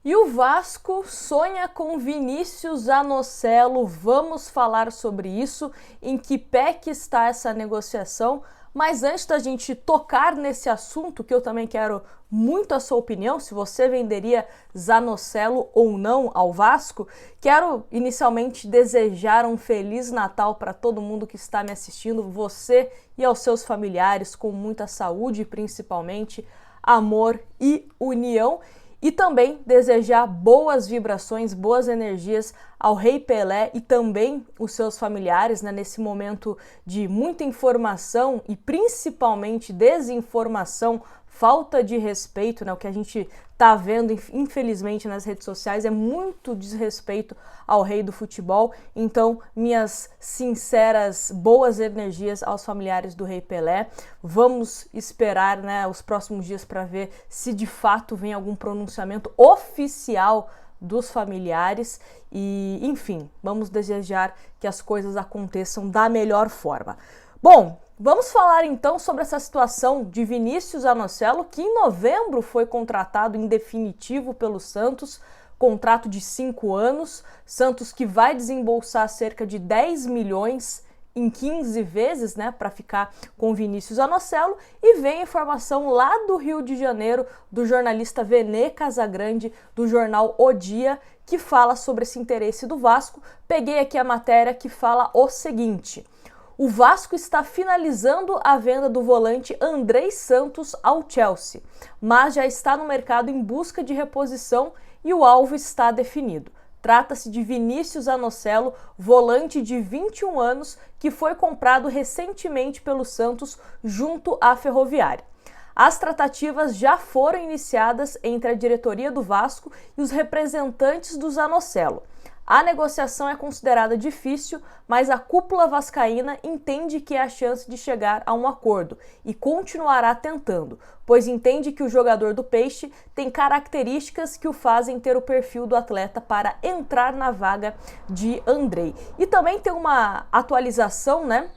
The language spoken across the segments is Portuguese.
E o Vasco sonha com Vinícius Zanocelo. Vamos falar sobre isso, em que pé que está essa negociação. Mas antes da gente tocar nesse assunto, que eu também quero muito a sua opinião, se você venderia Zanocelo ou não ao Vasco, quero inicialmente desejar um Feliz Natal para todo mundo que está me assistindo, você e aos seus familiares, com muita saúde, principalmente, amor e união. E também desejar boas vibrações, boas energias ao Rei Pelé e também os seus familiares, né, nesse momento de muita informação e principalmente desinformação, falta de respeito, né, o que a gente tá vendo, infelizmente, nas redes sociais é muito desrespeito ao rei do futebol. Então, minhas sinceras boas energias aos familiares do Rei Pelé. Vamos esperar, né, os próximos dias para ver se de fato vem algum pronunciamento oficial dos familiares e, enfim, vamos desejar que as coisas aconteçam da melhor forma. Bom, vamos falar então sobre essa situação de Vinícius Zanocelo, que em novembro foi contratado em definitivo pelo Santos, contrato de 5 anos, Santos que vai desembolsar cerca de 10 milhões em 15 vezes, né, para ficar com Vinícius Zanocelo, e vem informação lá do Rio de Janeiro, do jornalista Vene Casagrande, do jornal O Dia, que fala sobre esse interesse do Vasco. Peguei aqui a matéria que fala o seguinte: o Vasco está finalizando a venda do volante Andrei Santos ao Chelsea, mas já está no mercado em busca de reposição e o alvo está definido. Trata-se de Vinícius Zanocelo, volante de 21 anos, que foi comprado recentemente pelo Santos junto à Ferroviária. As tratativas já foram iniciadas entre a diretoria do Vasco e os representantes do Zanocelo. A negociação é considerada difícil, mas a cúpula vascaína entende que é a chance de chegar a um acordo e continuará tentando, pois entende que o jogador do Peixe tem características que o fazem ter o perfil do atleta para entrar na vaga de Andrei. E também tem uma atualização, né,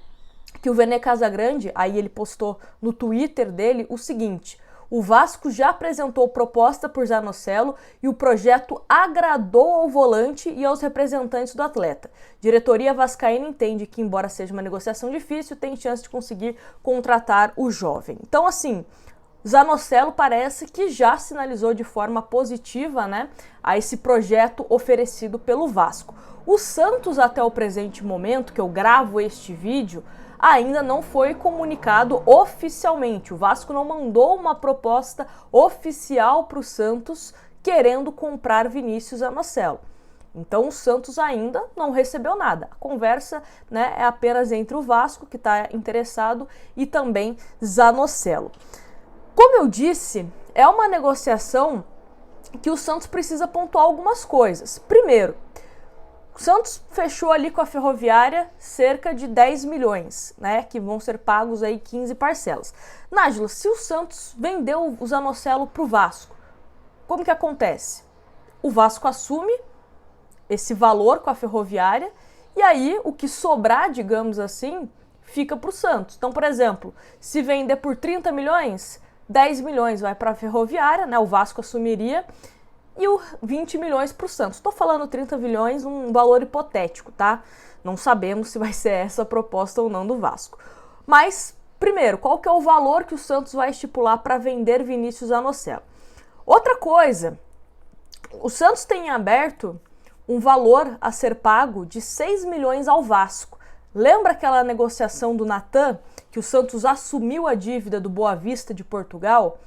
que o Vene Casagrande, aí ele postou no Twitter dele o seguinte: o Vasco já apresentou proposta por Zanocelo e o projeto agradou ao volante e aos representantes do atleta. Diretoria vascaína entende que, embora seja uma negociação difícil, tem chance de conseguir contratar o jovem. Então, assim, Zanocelo parece que já sinalizou de forma positiva, né, a esse projeto oferecido pelo Vasco. O Santos, até o presente momento, que eu gravo este vídeo, ainda não foi comunicado oficialmente. O Vasco não mandou uma proposta oficial para o Santos querendo comprar Vinícius Zanocelo. Então o Santos ainda não recebeu nada. A conversa, né, é apenas entre o Vasco, que está interessado, e também Zanocelo. Como eu disse, é uma negociação que o Santos precisa pontuar algumas coisas. Primeiro, o Santos fechou ali com a Ferroviária cerca de 10 milhões, né, que vão ser pagos aí 15 parcelas. Nájila, se o Santos vendeu o Zanocelo para o Vasco, como que acontece? O Vasco assume esse valor com a Ferroviária e aí o que sobrar, digamos assim, fica para o Santos. Então, por exemplo, se vender por 30 milhões, 10 milhões vai para a Ferroviária, né, o Vasco assumiria, e o 20 milhões para o Santos. Estou falando 30 milhões, um valor hipotético, tá? Não sabemos se vai ser essa a proposta ou não do Vasco. Mas, primeiro, qual que é o valor que o Santos vai estipular para vender Vinícius Zanocelo? Outra coisa, o Santos tem em aberto um valor a ser pago de 6 milhões ao Vasco. Lembra aquela negociação do Natan, que o Santos assumiu a dívida do Boa Vista de Portugal?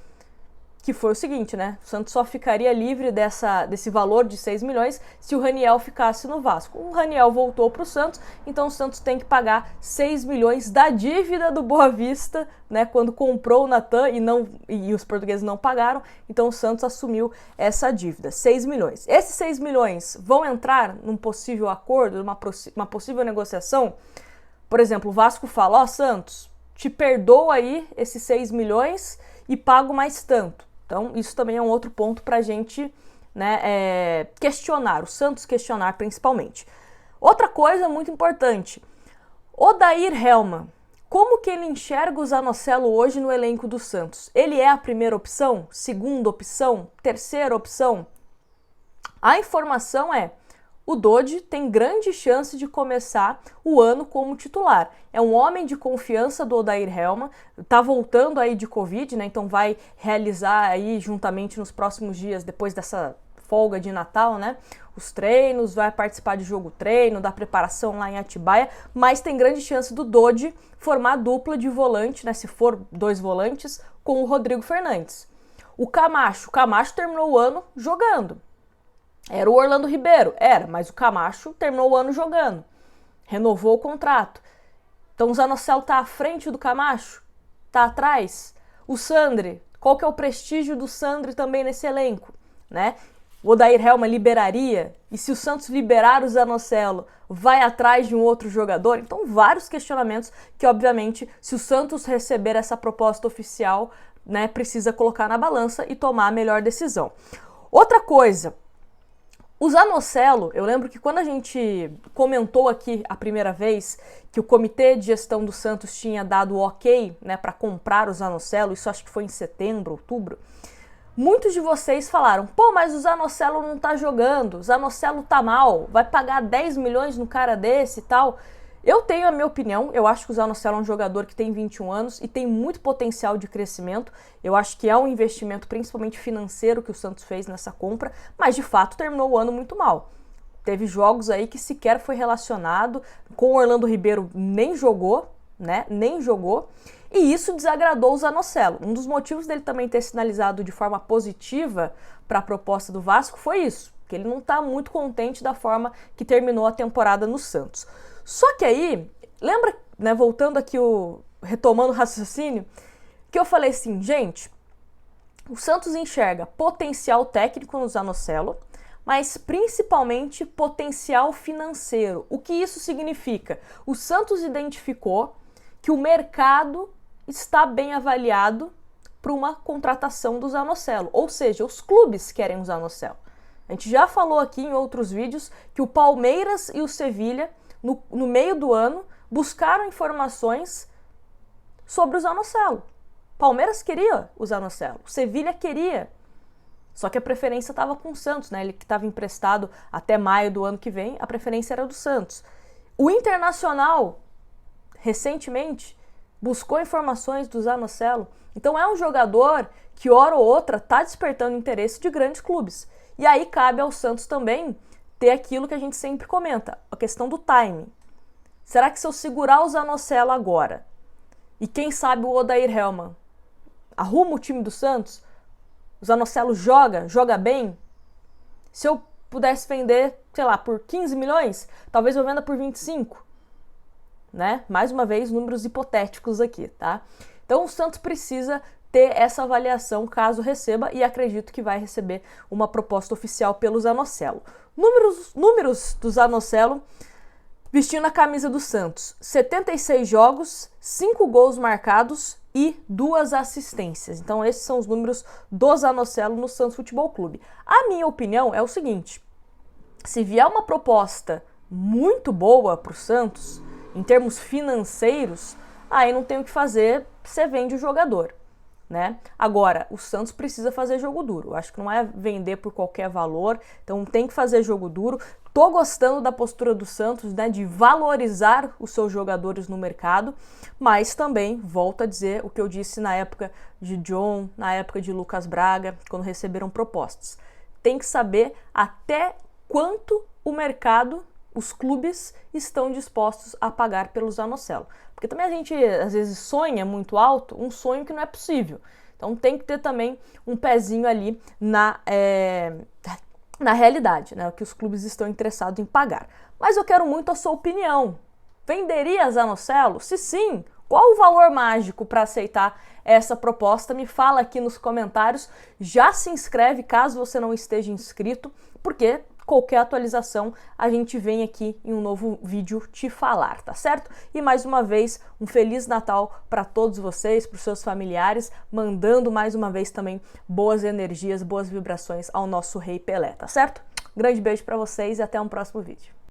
Que foi o seguinte, né? O Santos só ficaria livre desse valor de 6 milhões se o Raniel ficasse no Vasco. O Raniel voltou para o Santos, então o Santos tem que pagar 6 milhões da dívida do Boa Vista, né? Quando comprou o Natan e os portugueses não pagaram, então o Santos assumiu essa dívida, 6 milhões. Esses 6 milhões vão entrar num possível acordo, uma possível negociação? Por exemplo, o Vasco fala: ó, Santos, te perdoo aí esses 6 milhões e pago mais tanto. Então, isso também é um outro ponto para a gente, né, questionar, o Santos questionar principalmente. Outra coisa muito importante, Odair Hellmann, como que ele enxerga o Zanocelo hoje no elenco do Santos? Ele é a primeira opção? Segunda opção? Terceira opção? A informação é: o Dodi tem grande chance de começar o ano como titular. É um homem de confiança do Odair Helman, tá voltando aí de Covid, né? Então vai realizar aí juntamente nos próximos dias, depois dessa folga de Natal, né? Os treinos, vai participar de jogo treino, da preparação lá em Atibaia, mas tem grande chance do Dodi formar dupla de volante, né? Se for 2 volantes, com o Rodrigo Fernandes. O Camacho terminou o ano jogando. Era o Orlando Ribeiro? Era, mas o Camacho terminou o ano jogando. Renovou o contrato. Então o Zanocelo tá à frente do Camacho? Tá atrás? O Sandri, qual que é o prestígio do Sandri também nesse elenco, né? O Odair Helman liberaria? E se o Santos liberar o Zanocelo, vai atrás de um outro jogador? Então vários questionamentos que, obviamente, se o Santos receber essa proposta oficial, né, precisa colocar na balança e tomar a melhor decisão. Outra coisa, o Zanocelo, eu lembro que quando a gente comentou aqui a primeira vez que o Comitê de Gestão do Santos tinha dado o ok, né, para comprar o Zanocelo, isso acho que foi em setembro, outubro, muitos de vocês falaram: pô, mas o Zanocelo não tá jogando, o Zanocelo tá mal, vai pagar 10 milhões no cara desse e tal. Eu tenho a minha opinião, eu acho que o Zanocelo é um jogador que tem 21 anos e tem muito potencial de crescimento. Eu acho que é um investimento principalmente financeiro que o Santos fez nessa compra, mas de fato terminou o ano muito mal. Teve jogos aí que sequer foi relacionado, com o Orlando Ribeiro nem jogou, né? Nem jogou. E isso desagradou o Zanocelo. Um dos motivos dele também ter sinalizado de forma positiva para a proposta do Vasco foi isso, que ele não está muito contente da forma que terminou a temporada no Santos. Só que aí, lembra, né, voltando aqui, retomando o raciocínio, que eu falei assim, gente, o Santos enxerga potencial técnico no Zanocelo, mas principalmente potencial financeiro. O que isso significa? O Santos identificou que o mercado está bem avaliado para uma contratação do Zanocelo, ou seja, os clubes querem o Zanocelo. A gente já falou aqui em outros vídeos que o Palmeiras e o Sevilha, no meio do ano, buscaram informações sobre o Zanocelo. Palmeiras queria o Zanocelo, o Sevilha queria. Só que a preferência estava com o Santos, né? Ele que estava emprestado até maio do ano que vem, a preferência era do Santos. O Internacional, recentemente, buscou informações do Zanocelo. Então é um jogador que, hora ou outra, está despertando interesse de grandes clubes. E aí cabe ao Santos também ter aquilo que a gente sempre comenta, a questão do timing. Será que se eu segurar o Zanocelo agora, e quem sabe o Odair Helman arruma o time do Santos, o Zanocelo joga bem, se eu pudesse vender, sei lá, por 15 milhões, talvez eu venda por 25, né? Mais uma vez, números hipotéticos aqui, tá? Então o Santos precisa ter essa avaliação caso receba, e acredito que vai receber uma proposta oficial pelo Zanocelo. Números do Zanocelo vestindo a camisa do Santos: 76 jogos, 5 gols marcados e 2 assistências. Então esses são os números do Zanocelo no Santos Futebol Clube. A minha opinião é o seguinte: se vier uma proposta muito boa para o Santos, em termos financeiros, aí não tem o que fazer, você vende o jogador, né? Agora, o Santos precisa fazer jogo duro. Eu acho que não é vender por qualquer valor, então tem que fazer jogo duro. Tô gostando da postura do Santos, né, de valorizar os seus jogadores no mercado, mas também, volto a dizer o que eu disse na época de John, na época de Lucas Braga, quando receberam propostas. Tem que saber até quanto o mercado, os clubes, estão dispostos a pagar pelo Zanocelo. Porque também a gente, às vezes, sonha muito alto, um sonho que não é possível. Então tem que ter também um pezinho ali na realidade, né, o que os clubes estão interessados em pagar. Mas eu quero muito a sua opinião. Venderia Zanocelo? Se sim, qual o valor mágico para aceitar essa proposta? Me fala aqui nos comentários. Já se inscreve caso você não esteja inscrito, porque qualquer atualização a gente vem aqui em um novo vídeo te falar, tá certo? E mais uma vez, um Feliz Natal para todos vocês, para os seus familiares, mandando mais uma vez também boas energias, boas vibrações ao nosso Rei Pelé, tá certo? Grande beijo para vocês e até um próximo vídeo.